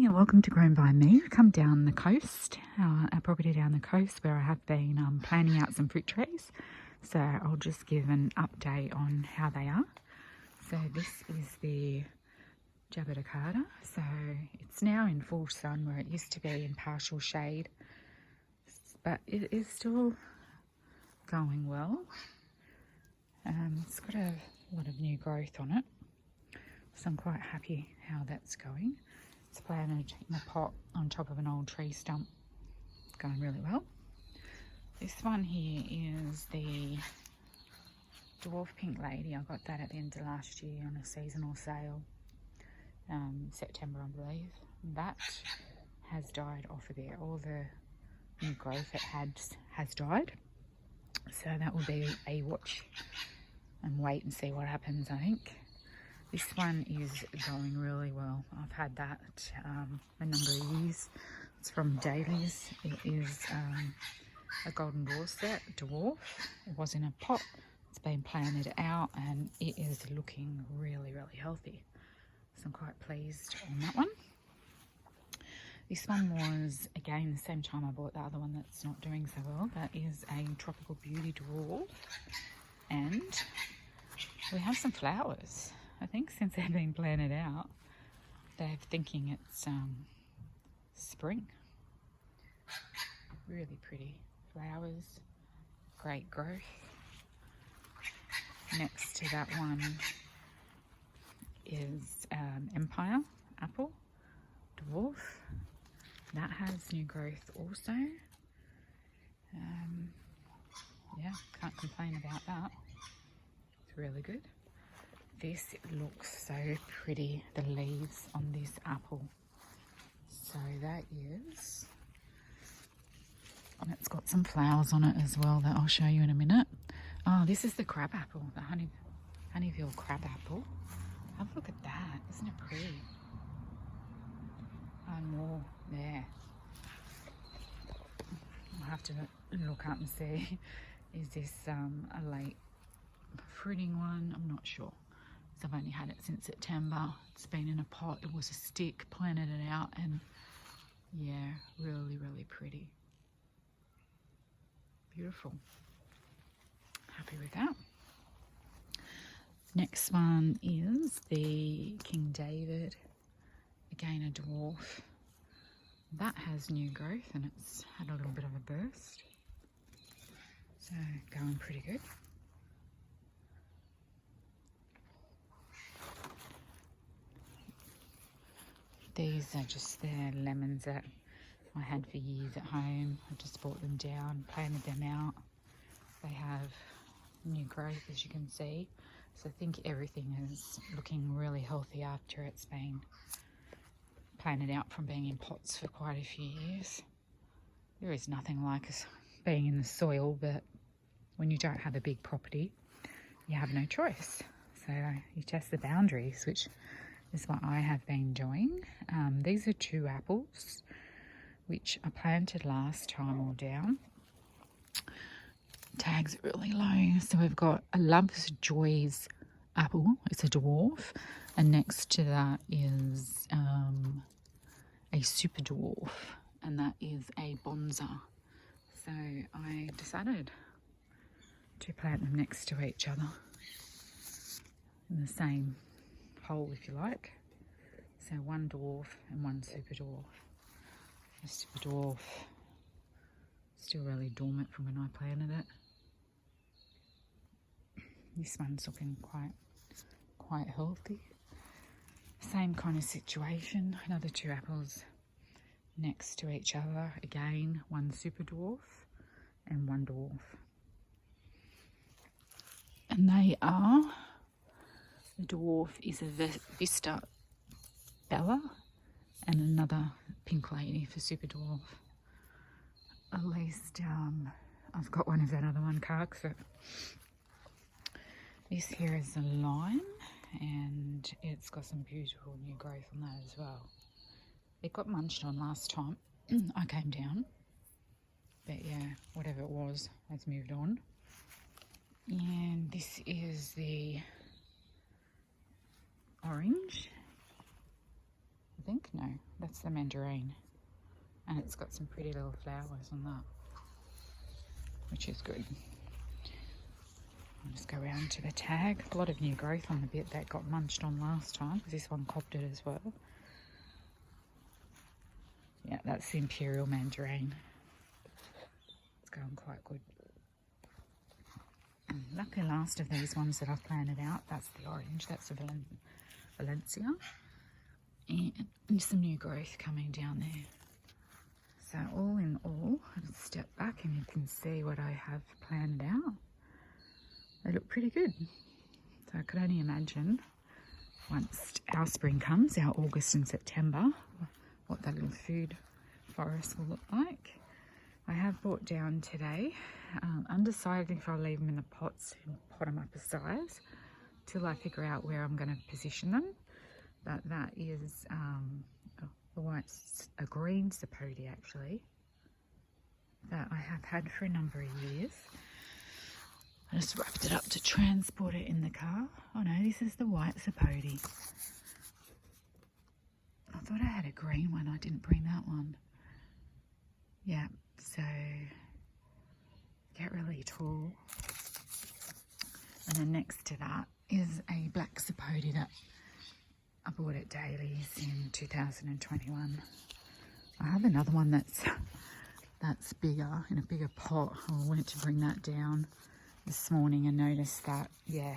morning and welcome to Grown by Me. I've come down the coast, our property down the coast where I have been planting out some fruit trees. So I'll just give an update on how they are. So this is the Jaboticata. So it's now in full sun where it used to be in partial shade, but it is still going well. It's got a lot of new growth on it, so I'm quite happy how that's going. It's planted in a pot on top of an old tree stump. It's going really well. This one here is the Dwarf Pink Lady. I got that at the end of last year on a seasonal sale, September I believe. That has died off of there. All the new growth it had has died. So that will be a watch and wait and see what happens, I think. This one is going really well. I've had that a number of years. It's from Dailies. It is a Golden Dorset dwarf. It was in a pot. It's been planted out and it is looking really, really healthy. So I'm quite pleased on that one. This one was, again, the same time I bought the other one that's not doing so well. That is a Tropical Beauty dwarf. And we have some flowers. I think since they've been planted out, they're thinking it's spring. Really pretty flowers, great growth. Next to that one is Empire Apple Dwarf. That has new growth also. Yeah, can't complain about that. It's really good. This looks so pretty, the leaves on this apple. So that is, and it's got some flowers on it as well that I'll show you in a minute. Oh, this is the crab apple, the Honeyville crab apple. Have a look at that, isn't it pretty? And more there. I'll have to look up and see, is this a late fruiting one? I'm not sure. So I've only had it since September. It's been in a pot. It was a stick, planted it out, and yeah, really, really pretty. Beautiful. Happy with that. Next one is the King David. Again, a dwarf. That has new growth and it's had a little bit of a burst. So going pretty good. These are just the lemons that I had for years at home. I just brought them down, planted them out. They have new growth, as you can see. So I think everything is looking really healthy after it's been planted out from being in pots for quite a few years. There is nothing like us being in the soil, but when you don't have a big property, you have no choice. So you test the boundaries, which is what I have been doing. These are 2 apples, which I planted last time all down. Tag's really low. So we've got a Love's Joys apple. It's a dwarf. And next to that is a super dwarf. And that is a Bonza. So I decided to plant them next to each other in the same hole, if you like. So one dwarf and one super dwarf. The super dwarf still really dormant from when I planted it. This one's looking quite healthy. Same kind of situation. Another 2 apples next to each other. Again, one super dwarf and one dwarf. And they are, the dwarf is a Vista Bella and another Pink Lady for super dwarf. At least I've got one of that other one carked. So this here is a lime and it's got some beautiful new growth on that as well. It got munched on last time I came down, but yeah, whatever it was has moved on. And this is the orange think. No, that's the mandarin. And it's got some pretty little flowers on that, which is good. I'll just go around to the tag. A lot of new growth on the bit that got munched on last time, because this one copped it as well. Yeah, that's the imperial mandarin. It's going quite good. And lucky last of these ones that I've planted out, that's the orange. That's the Valencia. And some new growth coming down there. So all in all, I'll just step back and you can see what I have planned out. They look pretty good. So I could only imagine once our spring comes, our August and September, what that little food forest will look like. I have brought down today, undecided if I'll leave them in the pots and pot them up a size till I figure out where I'm going to position them. But that is a green sapote actually that I have had for a number of years. I just wrapped it up to transport it in the car. Oh no, this is the white sapote. I thought I had a green one, I didn't bring that one. Yeah, so get really tall. And then next to that is a black sapote that I bought at Daly's in 2021. I have another one that's bigger, in a bigger pot. I went to bring that down this morning and noticed that, yeah,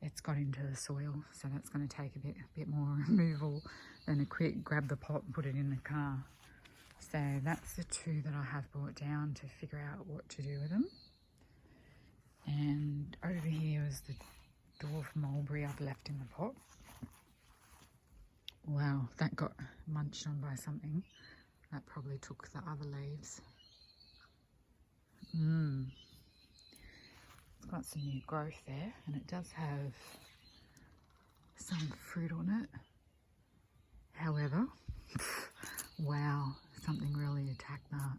it's got into the soil, so that's going to take a bit more removal than a quick grab the pot and put it in the car. So that's the two that I have brought down to figure out what to do with them. And over here is the dwarf mulberry I've left in the pot. Wow, that got munched on by something. That probably took the other leaves. It's got some new growth there, and it does have some fruit on it. However, wow, something really attacked that.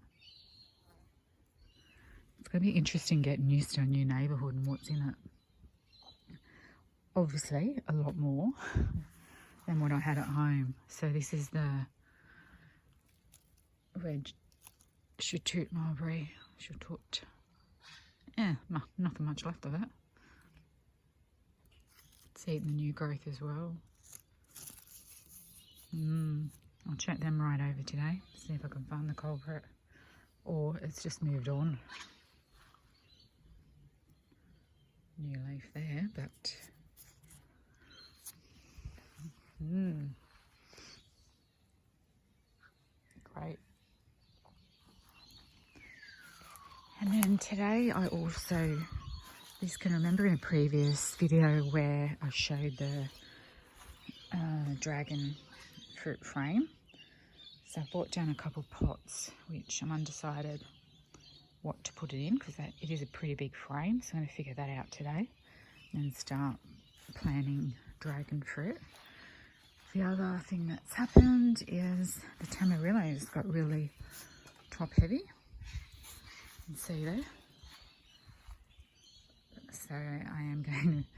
It's going to be interesting getting used to a new neighbourhood and what's in it. Obviously, a lot more than what I had at home. So this is the red Choutoute mulberry. Choutoute. Yeah, nothing much left of it. It's eating the new growth as well. I'll check them right over today, see if I can find the culprit, or it's just moved on. New leaf there, but great. And then today I also, you can remember in a previous video where I showed the dragon fruit frame. So I brought down a couple pots, which I'm undecided what to put it in, because it is a pretty big frame. So I'm going to figure that out today and start planting dragon fruit. The other thing that's happened is the Tamarillos got really top heavy. You can see there. So I am going to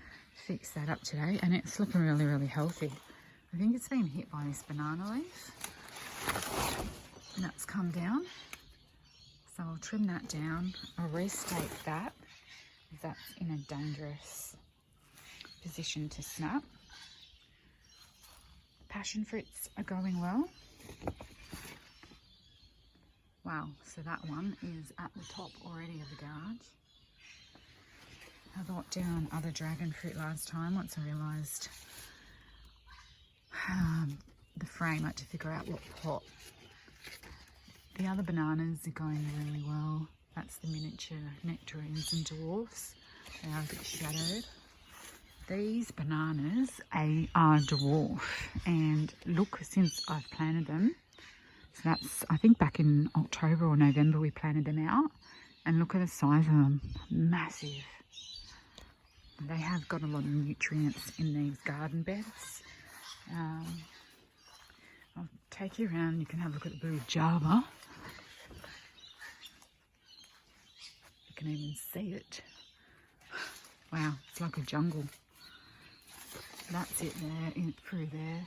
fix that up today, and it's looking really, really healthy. I think it's been hit by this banana leaf, and that's come down. So I'll trim that down. I'll restake that if that's in a dangerous position to snap. Passion fruits are going well. Wow, so that one is at the top already of the garage. I brought down other dragon fruit last time once I realised the frame. I had to figure out what pot. The other bananas are going really well. That's the miniature nectarines and dwarfs. They are a bit shadowed. These bananas are dwarf, and look, since I've planted them, so that's, I think back in October or November we planted them out, and look at the size of them, massive. They have got a lot of nutrients in these garden beds. I'll take you around, you can have a look at the blue Java. You can even see it. Wow, it's like a jungle. That's it there, in through there.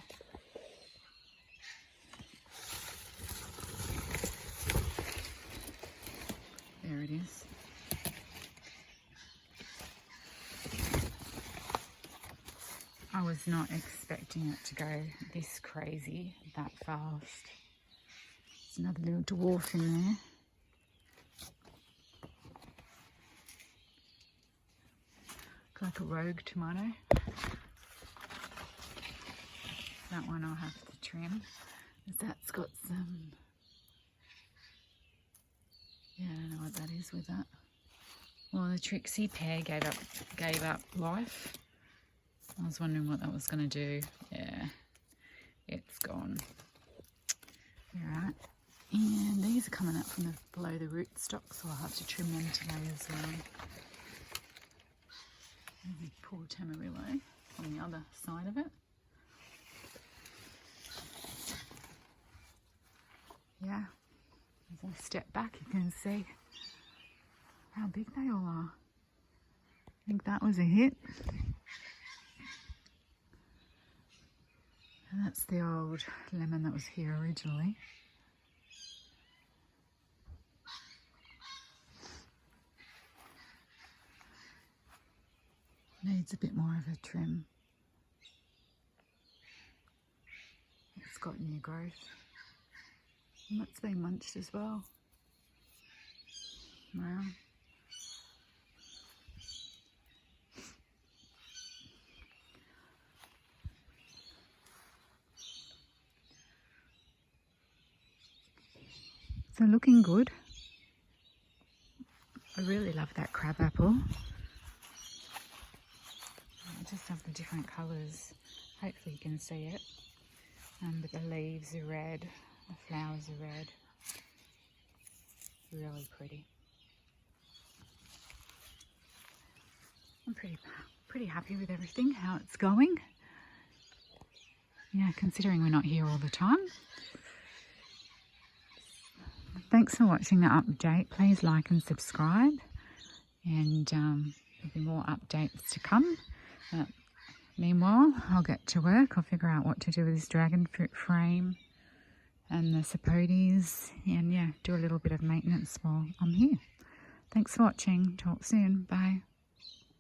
I was not expecting it to go this crazy that fast. There's another little dwarf in there. Like a rogue tomato. That one I'll have to trim. That's got some... Yeah, I don't know what that is with that. Well, the Trixie pear gave up life. I was wondering what that was going to do. Yeah, it's gone. Alright. And these are coming up from below the rootstock, so I'll have to trim them today as well. And poor Tamarillo on the other side of it. Yeah, as I step back you can see how big they all are. I think that was a hit. And that's the old lemon that was here originally. Needs a bit more of a trim. It's got new growth. And that's being munched as well. Wow. So looking good. I really love that crab apple. I just love the different colours. Hopefully you can see it. But the leaves are red, the flowers are red. Really pretty. I'm pretty happy with everything, how it's going. Yeah, considering we're not here all the time. Thanks for watching the update. Please like and subscribe. And there'll be more updates to come. Meanwhile, I'll get to work. I'll figure out what to do with this dragon fruit frame and the sapotes, and yeah, do a little bit of maintenance while I'm here. Thanks for watching. Talk soon. Bye.